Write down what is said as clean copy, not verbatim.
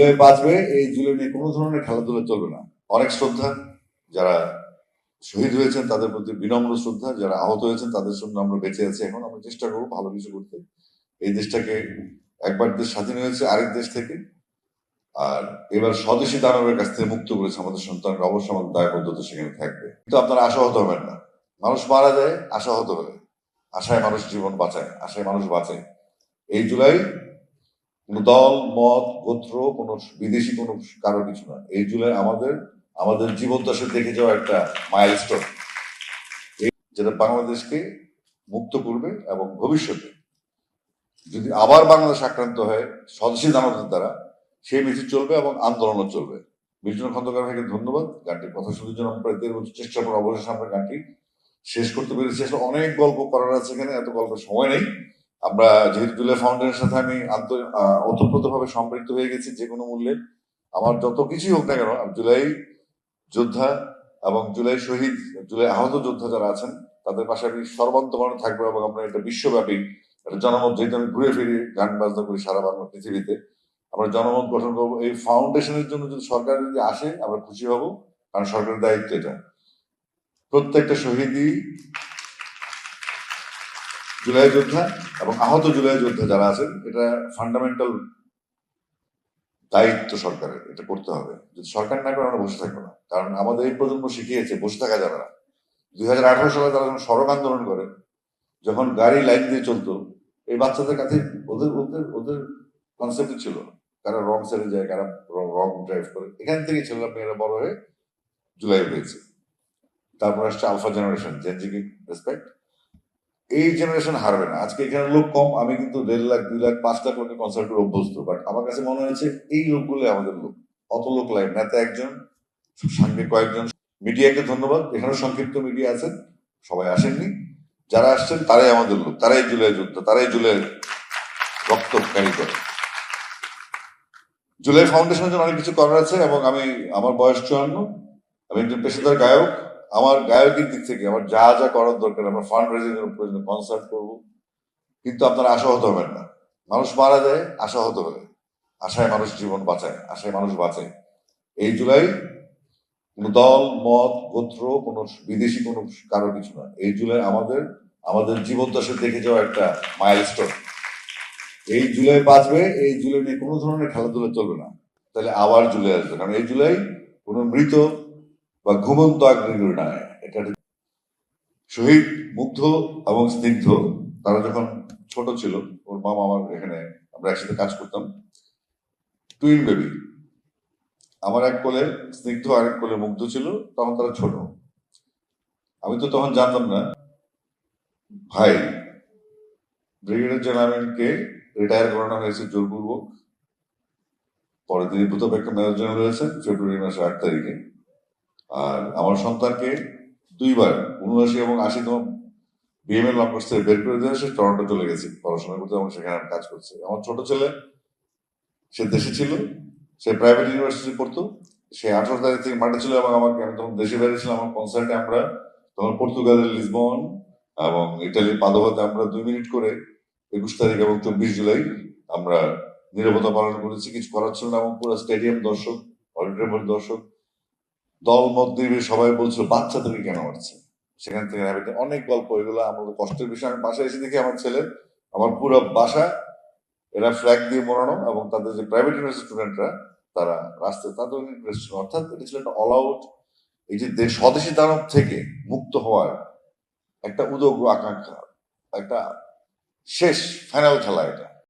জুলাই বাঁচবে, এই জুলাই নিয়ে কোনো ধরনের খেলাধুলা চলবে না। অনেক শ্রদ্ধা, যারা শহীদ হয়েছেন তাদের প্রতি বিনম্র শ্রদ্ধা, যারা আহত হয়েছেন তাদের জন্য আমরা বেঁচে আছি। এখন আমরা চেষ্টা করবো ভালো কিছু করতে। এই দেশটাকে, একবার দেশ স্বাধীন হয়েছে আরেক দেশ থেকে, আর এবার স্বদেশী দানবের কাছ থেকে মুক্ত করেছে আমাদের সন্তানরা, অবশ্যই আমাদের দায়বদ্ধতা সেখানে থাকবে। কিন্তু আপনারা আশাহত হবেন না। মানুষ মারা যায় আশাহত হলে, আশায় মানুষ জীবন বাঁচায়, আশায় মানুষ বাঁচে। এই জুলাই কোন দল, মত, গোত্র, কোন বিদেশি কোন কারো কিছু না। এই জুলাই আমাদের জীবদ্দশা দেখে যাওয়া একটা মাইলস্টোন, যেটা বাংলাদেশকে মুক্ত করবে। এবং ভবিষ্যতে যদি আবার বাংলাদেশ আক্রান্ত হয় স্বদেশী দানবদের দ্বারা, সেই মিছিল চলবে এবং আন্দোলনও চলবে। বিষ্ণু খন্দকার ভাইকে ধন্যবাদ গানটির কথা শুনতে জন্য। প্রায় 1.5 বছর চেষ্টার পর অবশেষে আমরা গানটি শেষ করতে পেরেছি। আসলে অনেক গল্প করার আছে এখানে, এত গল্পের সময় নেই। আমরা যেহেতু জুলাই ফাউন্ডেশনের সাথে আমি ওতপ্রোতভাবে সম্পৃক্ত হয়ে গেছি যে কোনো মূল্যে, আমার যত কিছুই হোক না কেন, জুলাই যোদ্ধা এবং জুলাই শহীদ, জুলাই আহত যোদ্ধা যারা আছেন তাদের পাশে আমি সর্বান্তকরণে থাকবো। এবং আমরা এটা বিশ্বব্যাপী একটা জনমত, যেহেতু আমি ঘুরে ফিরে গান বাজনা করি সারা বাংলা পৃথিবীতে, আমরা জনমত গঠন করবো। এই ফাউন্ডেশনের জন্য যদি সরকার যদি আসে আমরা খুশি হব, কারণ সরকারের দায়িত্ব এটা। প্রত্যেকটা শহীদই জুলাই যোদ্ধা এবং আহত জুলাই যোদ্ধা যারা আছেন, এটা ফান্ডামেন্টাল দায়িত্ব সরকারের, এটা করতে হবে। যদি সরকার না করে আমরা বসে থাকবো না, কারণ আমাদের এই প্রজন্ম শিখিয়েছে বসে থাকা যাবে না। 2018 সালে তারা যখন সড়ক আন্দোলন করে, যখন গাড়ি লাইন দিয়ে চলতো, এই বাচ্চাদের কাছে ওদের ওদের ওদের কনসেপ্ট ছিল কারা রং সাইডে যায়, কারা রং ড্রাইভ করে। এখান থেকে ছেলেরা মেয়েরা বড় হয়ে জুলাই হয়েছে। তারপর আসছে আলফা জেনারেশন, জেনজিকে রেসপেক্ট। এই জেনারেশন হারবে না। আজকে এখানে লোক কম, আমি কিন্তু 1.5 লাখ 2 লাখ 5 লাখ লোকের কনসার্ট করে অভ্যস্ত, বাট আমার কাছে মনে হয়েছে এই লোকগুলো আমাদের লোক। অত লোক লাইভ নেতা একজন, সঙ্গে কয়েকজন। মিডিয়াকে ধন্যবাদ, এখানে সংক্ষিপ্ত মিডিয়া আছেন, সবাই আসেননি। যারা আসছেন তারাই আমাদের লোক, তারাই জুলাই যোদ্ধা, তারাই জুলাই রক্তকারী করে। জুলাই ফাউন্ডেশনের জন্য অনেক কিছু করার আছে। এবং আমার বয়স 54, আমি একজন পেশাদার গায়ক। আমার গায়কের দিক থেকে আমার যা যা করার দরকার, আমরা ফান্ড রেজিং এর প্রয়োজনে কনসার্ট করবো। কিন্তু আপনারা আশাহত হবেন না। মানুষ মারা যায় আশাহত হলে, আশায় মানুষ জীবন বাঁচায়, আশায় মানুষ বাঁচে। এই জুলাই কোন দল, মত, গোত্র, কোন বিদেশি কোন কারো কিছু না। এই জুলাই আমাদের জীবদ্দশা দেখে যাওয়া একটা মাইলস্টোন। এই জুলাই বাঁচবে, এই জুলাই নিয়ে কোনো ধরনের খেলাধুলা চলবে না। তাহলে আবার জুলাই আসবে, কারণ এই জুলাই কোন মৃত বা ঘুমন্ত আগ্নেয়গিরি নয়। এটা শহীদ মুগ্ধ এবং স্নিগ্ধ, তারা যখন ছোট ছিল, ওর মামা আমার এখানে, আমরা একসাথে কাজ করতাম, টুইন বেবি। আমার এক কোলে স্নিগ্ধ, আরেক কোলে মুগ্ধ ছিল, তখন তারা ছোট। আমি তো তখন জানতাম না ভাই ব্রিগেডিয়ার জেনারেলকে রিটায়ার করানো হয়েছে জোরপূর্বক। পরে তিনি ভূতপেক্ষা মেজর জেনারেল হয়েছেন ফেব্রুয়ারি মাসের 8 তারিখে। আর আমার সন্তানকে 2 বার 79 এবং 80তম বিএমএল নম্বর থেকে বের করে দিয়ে সে টরন্টো চলে গেছে পড়াশোনা করতে, এবং সেখানে কাজ করছে। আমার ছোট ছেলে, সে দেশে ছিল, সে প্রাইভেট ইউনিভার্সিটি পড়তো। সে 18 তারিখ থেকে মাঠে ছিল, এবং আমি তখন দেশে বাইরে ছিলাম। আমার কনসার্টে আমরা তখন পর্তুগালের লিসবন এবং ইটালির পাদোভাতে আমরা 2 মিনিট করে 21 তারিখ এবং 24 জুলাই আমরা নীরবতা পালন করেছি। কিছু করার ছিল না, এবং পুরো স্টেডিয়াম দর্শক, অডিটোরিয়ামের দর্শক, দল মত নির্বিশেষে সবাই বলছিল বাচ্চাদেরকে কেন মারছে। সেখান থেকে অনেক গল্প, এগুলো আমাদের কষ্টের বিষয়। আমি বাসায় এসে দেখি আমার ছেলে, আমার পুরো বাসা এরা ফ্ল্যাগ দিয়ে মোড়ানো, এবং তাদের যে প্রাইভেট ইউনিভার্সিটি স্টুডেন্টরা তারা রাস্তায়, তাদের ইন্টারেস্ট। অর্থাৎ এটা ছিল একটা অল আউট, এই যে স্বদেশী দানব থেকে মুক্ত হওয়ার একটা উদগ্র আকাঙ্ক্ষা, একটা শেষ ফাইনাল খেলা এটা।